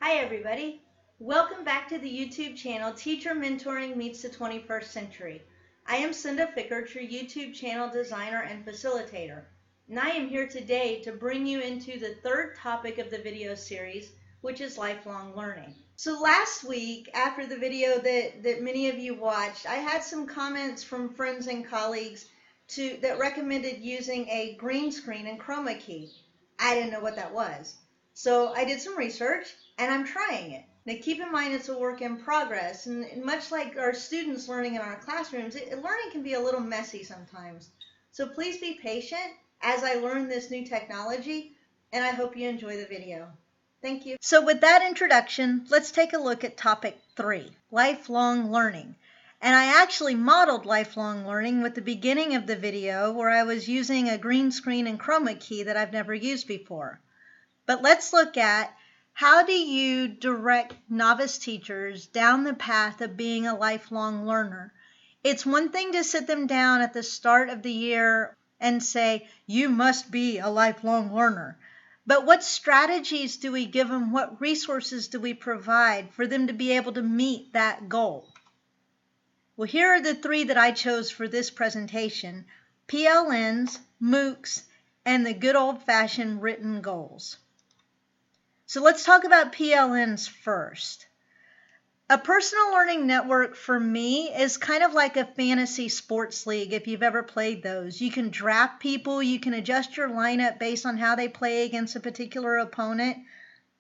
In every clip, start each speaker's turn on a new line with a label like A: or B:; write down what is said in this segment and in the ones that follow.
A: Hi everybody, welcome back to the YouTube channel Teacher Mentoring Meets the 21st Century. I am Cinda Fickert, your YouTube channel designer and facilitator, and I am here today to bring you into the third topic of the video series, which is lifelong learning. So last week, after the video that many of you watched, I had some comments from friends and colleagues that recommended using a green screen and chroma key. I didn't know what that was. So I did some research and I'm trying it. Now keep in mind it's a work in progress, and much like our students learning in our classrooms, learning can be a little messy sometimes. So please be patient as I learn this new technology, and I hope you enjoy the video. Thank you. So with that introduction, let's take a look at topic 3, lifelong learning. And I actually modeled lifelong learning with the beginning of the video where I was using a green screen and chroma key that I've never used before. But let's look at how do you direct novice teachers down the path of being a lifelong learner. It's one thing to sit them down at the start of the year and say, you must be a lifelong learner. But what strategies do we give them? What resources do we provide for them to be able to meet that goal? Well, here are the 3 that I chose for this presentation: PLNs, MOOCs, and the good old-fashioned written goals. So let's talk about PLNs first. A personal learning network for me is kind of like a fantasy sports league if you've ever played those. You can draft people, you can adjust your lineup based on how they play against a particular opponent.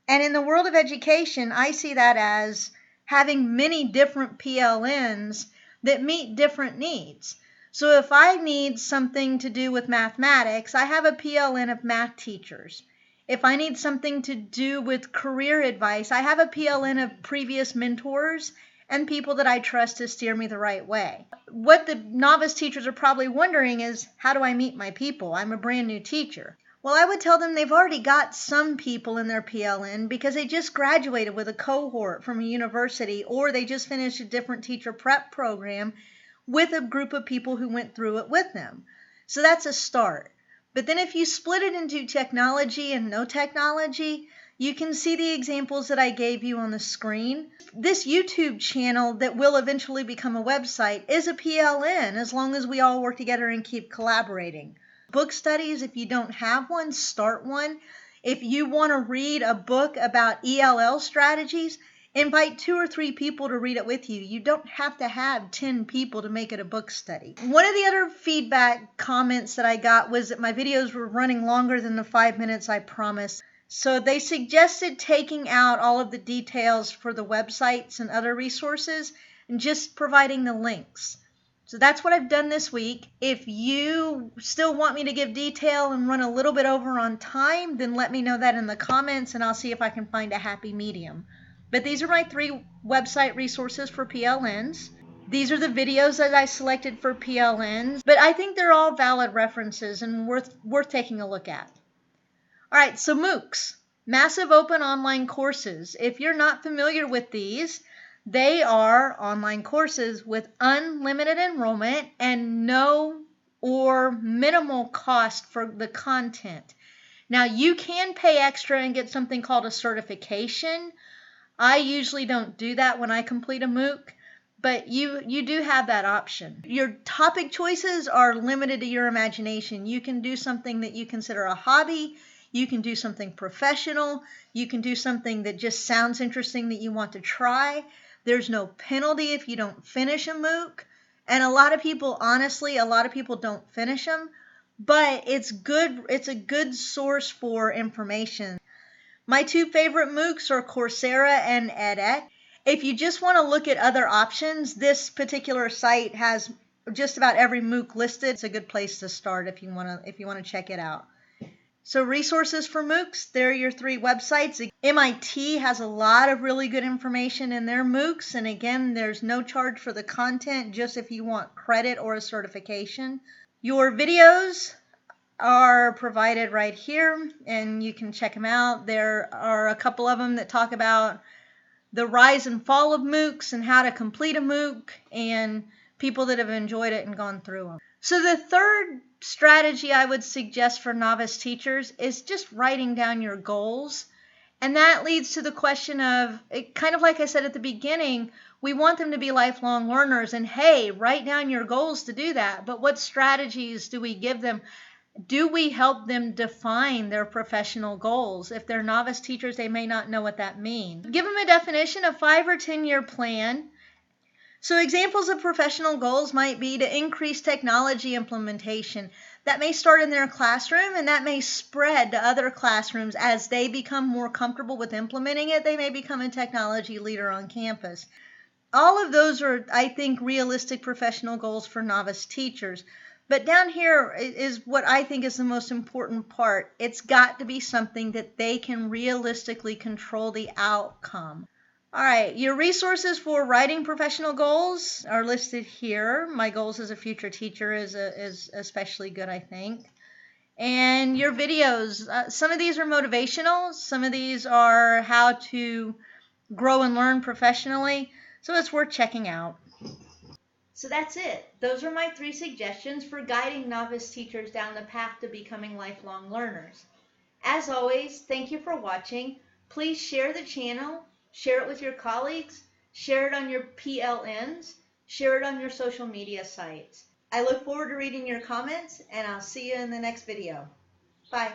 A: And in the world of education, I see that as having many different PLNs that meet different needs. So if I need something to do with mathematics, I have a PLN of math teachers. If I need something to do with career advice, I have a PLN of previous mentors and people that I trust to steer me the right way. What the novice teachers are probably wondering is, how do I meet my people? I'm a brand new teacher. Well, I would tell them they've already got some people in their PLN because they just graduated with a cohort from a university, or they just finished a different teacher prep program with a group of people who went through it with them. So that's a start. But then if you split it into technology and no technology, you can see the examples that I gave you on the screen. This YouTube channel that will eventually become a website is a PLN as long as we all work together and keep collaborating. Book studies, if you don't have one, start one. If you want to read a book about ELL strategies, invite 2 or 3 people to read it with you. You don't have to have 10 people to make it a book study. One of the other feedback comments that I got was that my videos were running longer than the 5 minutes I promised. So they suggested taking out all of the details for the websites and other resources and just providing the links. So that's what I've done this week. If you still want me to give detail and run a little bit over on time, then let me know that in the comments and I'll see if I can find a happy medium. But these are my 3 website resources for PLNs. These are the videos that I selected for PLNs, but I think they're all valid references and worth taking a look at. All right, so MOOCs, massive open online courses. If you're not familiar with these, they are online courses with unlimited enrollment and no or minimal cost for the content. Now, you can pay extra and get something called a certification. I usually don't do that when I complete a MOOC, but you do have that option. Your topic choices are limited to your imagination. You can do something that you consider a hobby. You can do something professional. You can do something that just sounds interesting that you want to try. There's no penalty if you don't finish a MOOC. And a lot of people don't finish them, but it's good. It's a good source for information. My 2 favorite MOOCs are Coursera and edX. If you just want to look at other options, this particular site has just about every MOOC listed. It's a good place to start if you want to check it out. So resources for MOOCs, they're your 3 websites. MIT has a lot of really good information in their MOOCs, and again, there's no charge for the content, just if you want credit or a certification. Your videos are provided right here, and you can check them out. There are a couple of them that talk about the rise and fall of MOOCs and how to complete a MOOC, and people that have enjoyed it and gone through them. So the third strategy I would suggest for novice teachers is just writing down your goals And that leads to the question of, kind of like I said at the beginning, we want them to be lifelong learners. And hey, write down your goals to do that. But what strategies do we give them? Do we help them define their professional goals? If they're novice teachers, they may not know what that means. Give them a definition, a 5 or 10-year plan. So examples of professional goals might be to increase technology implementation. That may start in their classroom and that may spread to other classrooms as they become more comfortable with implementing it. They may become a technology leader on campus. All of those are, I think, realistic professional goals for novice teachers. But down here is what I think is the most important part. It's got to be something that they can realistically control the outcome. All right, your resources for writing professional goals are listed here. My Goals as a Future Teacher is especially good, I think. And your videos, some of these are motivational, some of these are how to grow and learn professionally, so it's worth checking out. So that's it. Those are my 3 suggestions for guiding novice teachers down the path to becoming lifelong learners. As always, thank you for watching. Please share the channel, share it with your colleagues, share it on your PLNs, share it on your social media sites. I look forward to reading your comments, and I'll see you in the next video. Bye.